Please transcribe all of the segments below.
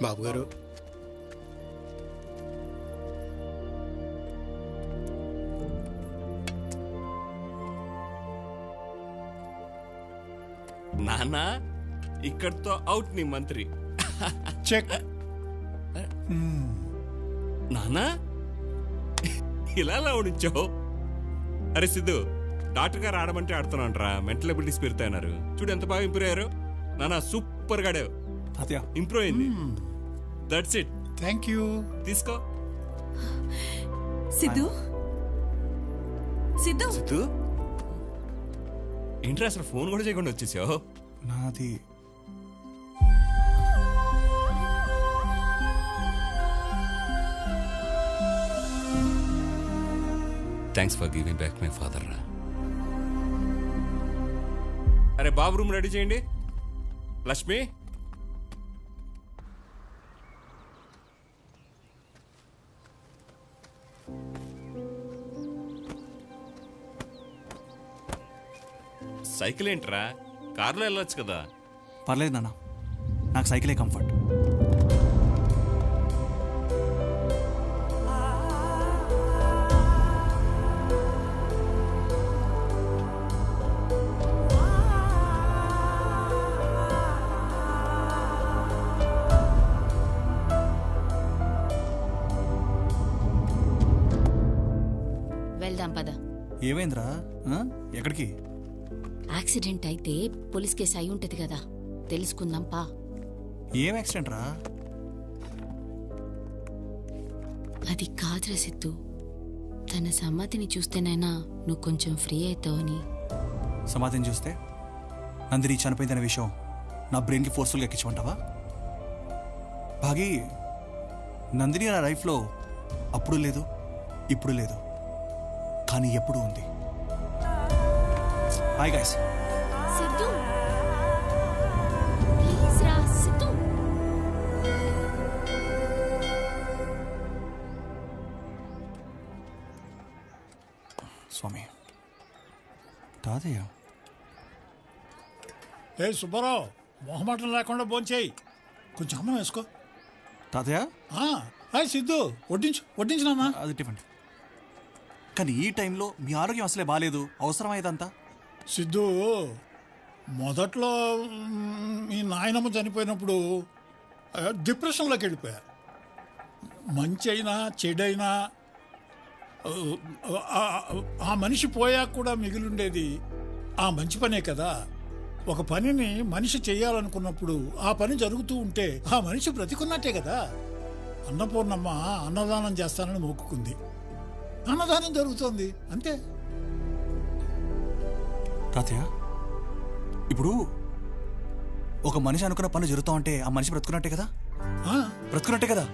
బాబు గారు, నానా ఇక్కడితో అవుట్ నీ మంత్రి. చెక్. నానా ఇలా ఉంచావు. అరే సిద్ధు, డాక్టర్ గారు ఆడమంటే ఆడుతున్నాంట్రా. Mental abilities పెరుగుతాయన్నారు. చూడు ఎంత బాగా ఇంప్రూవ్ అయ్యారు. నానా సూపర్ గాడావు. ఇంప్రూవ్ అయింది. That's it. Thank you. తీసుకో. సిద్ధు సిద్ధు సిద్ధు ఏంట్రా అసలు ఫోన్ కూడా చేయకుండా వచ్చేసావు? నాది thanks for giving back my father రా. అరే బాబు రూమ్ రెడీ చేయండి. లక్ష్మి, సైకిల్ ఏంట్రా, కార్లో వెళ్ళొచ్చు కదా. పర్లేదు నాన్న, నాకు సైకిలే కంఫర్ట్. వెళ్దాం పద. ఏమైందిరా? ఎక్కడికి? యాక్సిడెంట్ అయితే పోలీస్ కేసు అయి ఉంటది కదా, తెలుసుకుందాం పా. ఏం యాక్సిడెంట్ రా? అది కాదురా సిద్ధు, తన సమ్మతిని చూస్తేనైనా నువ్వు కొంచెం ఫ్రీ అవుతావని. సమాధిని చూస్తే నందిని చనిపోయిందనే విషయం నా బ్రెయిన్కి ఫోర్స్ఫుల్గా ఎక్కించమంటావా? భాగి, నందిని నా లైఫ్లో అప్పుడు లేదు, ఇప్పుడు లేదు, కానీ ఎప్పుడు ఉంది. Hi guys. సిద్ధు ప్లీజ్ రా. సిద్ధు స్వామి, తాతయ్య. ఏ సుబ్బారావు, మొహమాటం లేకుండా భోంచేయి. కొంచెం అన్నం వేసుకో. తాతయ్య. హాయ్ సిద్ధు, వడ్డించు నాన్న. అది ఇవ్వండి. కానీ ఈ టైంలో మీ ఆరోగ్యం అసలే బాగాలేదు, అవసరమా ఇదంతా? సిద్ధు, మొదట్లో మీ నాయనమ్మ చనిపోయినప్పుడు డిప్రెషన్లోకి వెళ్ళిపోయారు. మంచి అయినా చెడైనా ఆ మనిషి పోయాక కూడా మిగిలిండేది ఆ మంచి పనే కదా. ఒక పనిని మనిషి చేయాలనుకున్నప్పుడు ఆ పని జరుగుతూ ఉంటే ఆ మనిషి బ్రతికున్నట్టే కదా. అన్నపూర్ణమ్మ అన్నదానం చేస్తానని మొక్కుకుంది, అన్నదానం జరుగుతోంది, అంతే. తాతయ్య, ఇప్పుడు ఒక మనిషి అనుకున్న పనులు జరుగుతూ ఉంటే ఆ మనిషి బ్రతుకున్నట్టే కదా? బ్రతుకున్నట్టే కదా?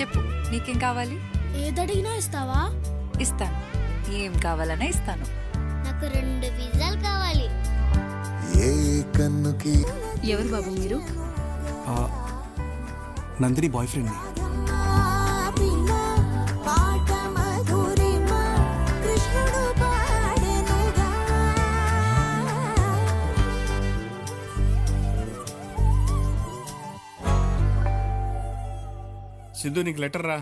చెప్పు, నీకేం కావాలి? ఏదడిగినా ఇస్తావా? ఇస్తాను. ఏం కావాలన్నా ఇస్తాను. నాకు 2 పిజ్జాలు కావాలి. ఎవరు బాబు మీరు? నందిని బాయ్ ఫ్రెండ్ని. సిద్ధు, నీకు లెటర్ రా.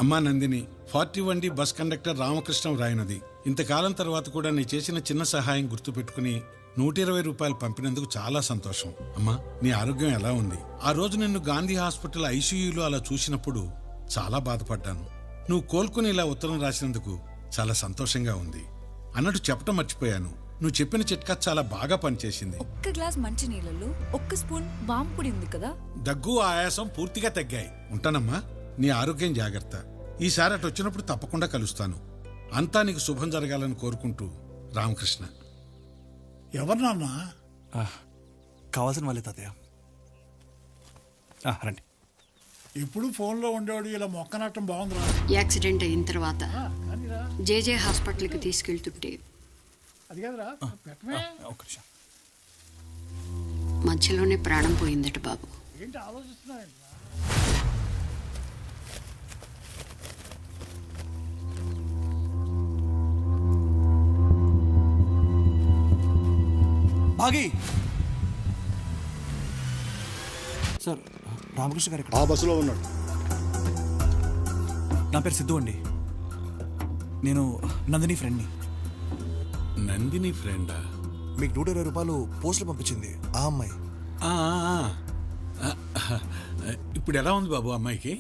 అమ్మా Nandini, 41D bus conductor Ramakrishnam రాయనది. ఇంతకాలం తర్వాత కూడా నీ చేసిన చిన్న సహాయం గుర్తుపెట్టుకుని 120 రూపాయలు పంపినందుకు చాలా సంతోషం. అమ్మా, నీ ఆరోగ్యం ఎలా ఉంది? ఆ రోజు నిన్ను గాంధీ హాస్పిటల్ ఐసీయూలో అలా చూసినప్పుడు చాలా బాధపడ్డాను. నువ్వు కోలుకుని ఇలా ఉత్తరం రాసినందుకు చాలా సంతోషంగా ఉంది. అన్నట్టు చెప్పటం మర్చిపోయాను, నువ్వు చెప్పిన చిట్కా చాలా బాగా పనిచేసింది. ఒక్క గ్లాస్ మంచి నీళ్ళలో 1 స్పూన్ వాము పొడి ఉంది కదా. దగ్గు, ఆయాసం పూర్తిగా తగ్గాయి. ఉంటానమ్మా, నీ ఆరోగ్యం జాగ్రత్త. ఈసారి అటు వచ్చినప్పుడు తప్పకుండా కలుస్తాను. అంతా నీకు శుభం జరగాలని కోరుకుంటూ రామకృష్ణ. ఎవరు నాన్న? కావాల్సిన వాళ్ళే తాతయ్య. రండి. ఇప్పుడు ఫోన్లో ఉండేవాడు ఇలా మొక్కనట్టం బాగుందిరా. యాక్సిడెంట్ అయిన తర్వాత జేజే హాస్పిటల్కి తీసుకెళ్తుంటే అది కాదురా పెట్టమే. ఒక్క నిమిషం. మధ్యలోనే ప్రాణం పోయిందట బాబు. ఏంటి ఆలోచిస్తున్నావు? భాగి సార్, రామకృష్ణ గారు ఇక్కడ. ఆ బస్సులో ఉన్నాడు. నా పేరు సిద్ధు అండి. నేను నందిని ఫ్రెండ్ని. నందిని ఫ్రెండా? మీకు 120 రూపాయలు పోస్టులు పంపించింది ఆ అమ్మాయి. ఆ, ఆ, ఆ. ఇప్పుడు ఎలా ఉంది బాబు అమ్మాయికి?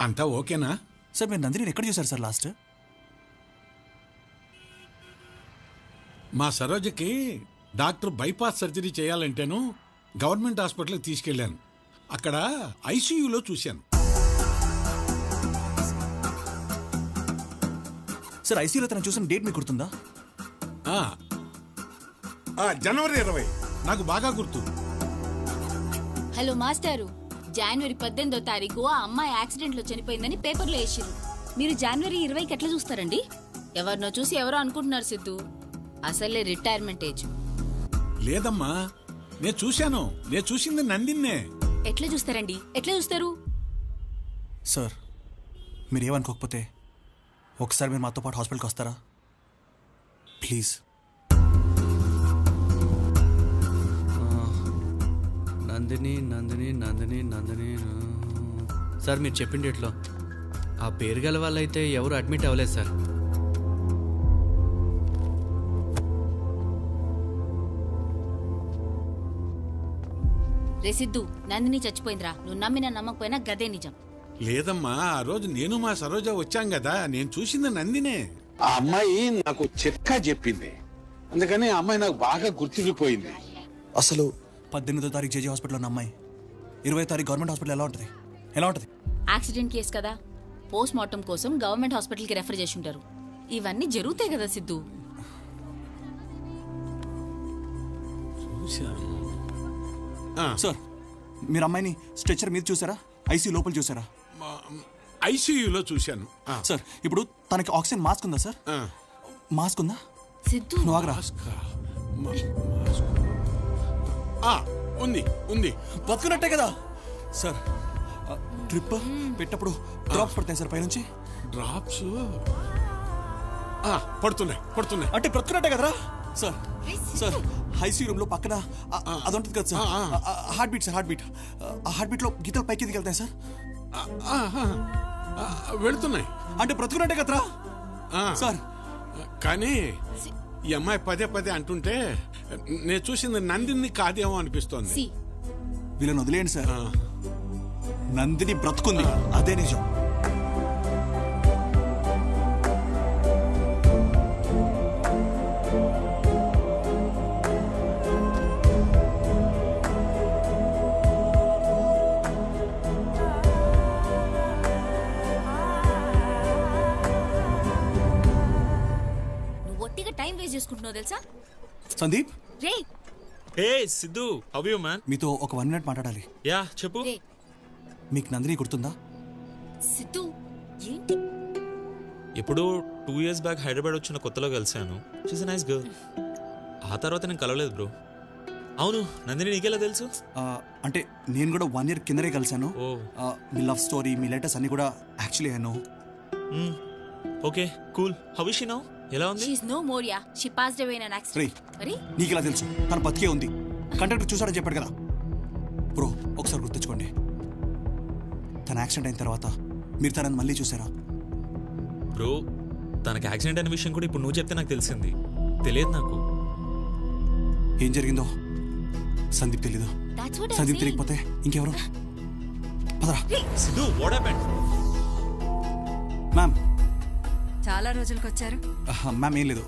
అంతా ఓకేనా? సార్ మీరు నందిని ఎక్కడ చూసారు సార్ లాస్ట్? మా సరోజకి డాక్టర్ బైపాస్ సర్జరీ చేయాలంటేను గవర్నమెంట్ హాస్పిటల్కి తీసుకెళ్ళాను. అక్కడ ఐసీయూలో చూశాను. సార్ ఐసీయూలో తను చూసిన డేట్ మీకు గుర్తుందా? జనవరి 20. నాకు బాగా గుర్తు. హలో మాస్టారు, జనవరి 18వ తారీఖు ఆ అమ్మాయి యాక్సిడెంట్లో చనిపోయిందని పేపర్లో వేసిరు. మీరు జనవరి 20కి ఎట్లా చూస్తారండి? ఎవరినో చూసి ఎవరో అనుకుంటున్నారు సిద్ధు. అసలే రిటైర్మెంట్ ఏజ్. లేదమ్మా, నేను చూశాను. నేను చూసింది నందిన్నే. ఎట్లా చూస్తారండి? ఎట్లా చూస్తారు? సార్ మీరేమనుకోకపోతే ఒకసారి మీరు మాతో పాటు హాస్పిటల్కి వస్తారా ప్లీజ్? నందిని నందిని నందిని నందిని. సార్ మీరు చెప్పిన డేట్లో ఆ పేరు గల వాళ్ళైతే ఎవరు అడ్మిట్ అవ్వలేదు సార్. రే సిద్ధు, నందిని చచ్చిపోయిందిరా. నువ్వు నమ్మినా నమ్మకపోయినా గదే నిజం. లేదమ్మా, ఆ రోజు నేను మా సరోజ వచ్చాం కదా, నేను చూసింది నందినే. ఆ అమ్మాయి నాకు చిట్కా చెప్పింది, అందుకని ఆ అమ్మాయి నాకు బాగా గుర్తుండిపోయింది. అసలు 18వ తారీఖు జేజీ హాస్పిటల్లో ఉన్న అమ్మాయి 20వ తారీఖు గవర్నమెంట్ హాస్పిటల్ ఎలా ఉంటుంది? ఎలా ఉంటుంది? యాక్సిడెంట్ కేసు కదా, పోస్ట్ మార్టం కోసం గవర్నమెంట్ హాస్పిటల్కి రెఫర్ చేసి ఉంటారు. ఇవన్నీ జరుగుతాయి కదా సిద్ధు. సార్ మీరు అమ్మాయిని స్ట్రెచర్ మీద చూసారా? ఐసీ లోపల చూసారా? ఐసీయూలో చూశాను. సార్ ఇప్పుడు తనకి ఆక్సిజన్ మాస్క్ ఉందా సార్? మాస్క్ ఉందా? సిద్ధు నువ్వు ఆగరా. ఉంది ఉంది. బతుకున్నట్టే కదా సార్. ట్రిప్ పెట్టప్పుడు డ్రాప్స్ పడతాయి సార్ పైనుంచి. డ్రాప్స్ పడుతున్నాయి పడుతున్నాయి. అంటే బ్రతుకున్నట్టే కదరా సార్. సార్ ఐసీ రూమ్ లో పక్కన అది ఉంటుంది కదా sir, heart beat sir. Heart beat, ఆ హార్ట్ బీట్ లో గీతలు పైకి ఎదిగి వెళ్తాయి సార్. వెళుతున్నాయి అంటే బ్రతుకున్నట్టే కదరా సార్. కానీ ఈ అమ్మాయి పదే పదే అంటుంటే నేను చూసింది నందిని కాదేమో అనిపిస్తోంది. వీళ్ళని వదిలేయండి సార్. నందిని బ్రతుకుంది, అదే నిజం. టైం వేస్ట్ చేసుకుంటున్నావు తెలుసా సందీప్. రే హే సిద్ధు, హౌ యు మ్యాన్? మీతో ఒక 1 మినిట్ మాట్లాడాలి. యా చెప్పు. రే మీకు నందిని గుర్తుందా? సిద్ధు ఏంటి? ఇప్పుడు 2 years బ్యాక్ హైదరాబాద్ వచ్చిన కొత్తలో కలిసాను. She's a nice girl. ఆ తర్వాత నేను కలవలేదు బ్రో. అవును, నందిని నీకెలా తెలుసు? అంటే నేను కూడా 1 year కిందనే కలిసాను. మీ లవ్ స్టోరీ, మీ లెటర్స్ అన్ని కూడా actually I know. Okay cool. How is she now? ఎలా ఉంది? She is no more yeah. She passed away in an accident. అరే నీకు ఎలా తెలుసు? తను బతికే ఉంది. కండక్టర్ చూసాడని చెప్పాడు కదా బ్రో. ఒకసారి గుర్తుంచుకోండి, తన యాక్సిడెంట్ అయిన తర్వాత మీరు తనని మళ్ళీ చూసారా? బ్రో తనకి యాక్సిడెంట్ అనే విషయం కూడా ఇప్పుడు నువ్వు చెప్తే నాకు తెలిసింది. తెలియదు నాకు ఏం జరిగిందో. సందీప్ తెలీదు. సందీప్ తెలియకపోతే ఇంకెవరు? పదరా. Siddhu what happened? మ్యామ్ చాలా రోజులకు వచ్చారు. మ్యామ్ ఏం లేదు,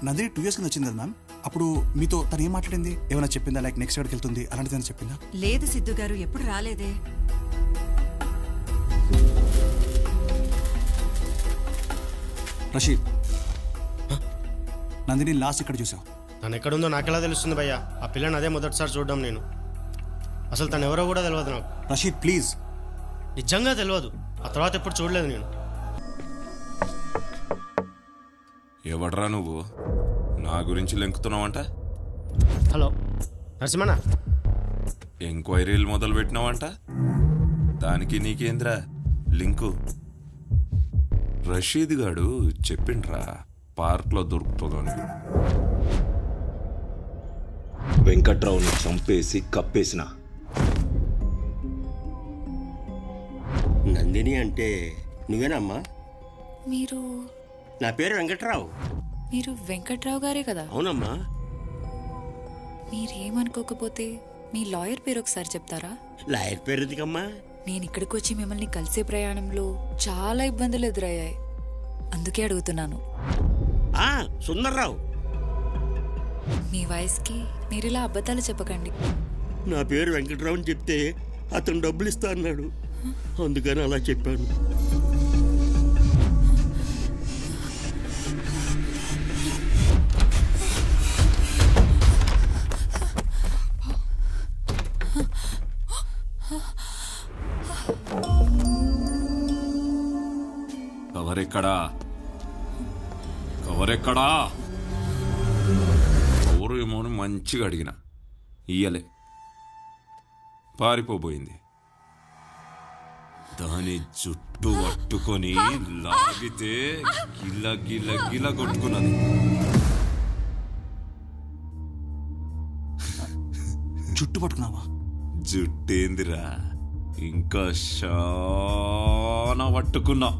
నందిని 2 years కింద వచ్చింది కదా మ్యామ్. అప్పుడు మీతో తను ఏం మాట్లాడింది? ఏమైనా చెప్పిందా? లైక్ నెక్స్ట్ ఎక్కడికి వెళ్తుంది అలాంటిది ఏమైనా చెప్పిందా? లేదు సిద్ధు గారు, ఎప్పుడు రాలేదే. రషీద్, నందిని లాస్ట్ ఇక్కడ చూసావు. తను ఎక్కడుందో నాకెలా తెలుస్తుంది భయ్యా? ఆ పిల్లని అదే మొదటిసారి చూడడం నేను. అసలు తను ఎవరో కూడా తెలియదు నాకు. రషీద్ ప్లీజ్. నిజంగా తెలియదు. ఆ తర్వాత ఎప్పుడు చూడలేదు నేను. ఎవడ్రా నువ్వు? నా గురించి లెంకుతున్నావంట? హలో నరసింహన్న. ఎంక్వైరీలు మొదలు పెట్టినావంట? దానికి నీకేంద్రా లింకు? రషీద్ గాడు చెప్పిండ్రా పార్క్లో దొరుకుతుందని. వెంకట్రావుని చంపేసి కప్పేసిన. నందిని అంటే నువ్వేనమ్మా? మీరు నా పేరు వెంకట్రావు. మీరు వెంకట్రావు గారే కదా? అవునమ్మా. మీరేమనుకోకపోతే మీ లాయర్ పేరు ఒకసారి చెప్తారా? లాయర్ పేరు ఎందుకమ్మా? నేను ఇక్కడికి వచ్చి మిమ్మల్ని కలిసే ప్రయాణంలో చాలా ఇబ్బందులు ఎదురయ్యాయి, అందుకే అడుగుతున్నాను. సుందర్రావు. మీ వయసుకి మీరు ఇలా అబద్ధాలు చెప్పకండి. నా పేరు వెంకట్రావు అని చెప్తే అతను డబ్బులు ఇస్తా అన్నాడు, అందుకని అలా చెప్పాను. కవరెక్కడా? కవరెక్కడా? కవరు ఏమో అని మంచిగా అడిగిన, ఇయ్యలే, పారిపోబోయింది. దాని జుట్టు పట్టుకొని లాగితే గిల్ల గిల్ల గిల్ల కొట్టుకున్నది. జుట్టు పట్టుకున్నావా? జుట్టేందిరా, ఇంకా చాలా పట్టుకున్నా.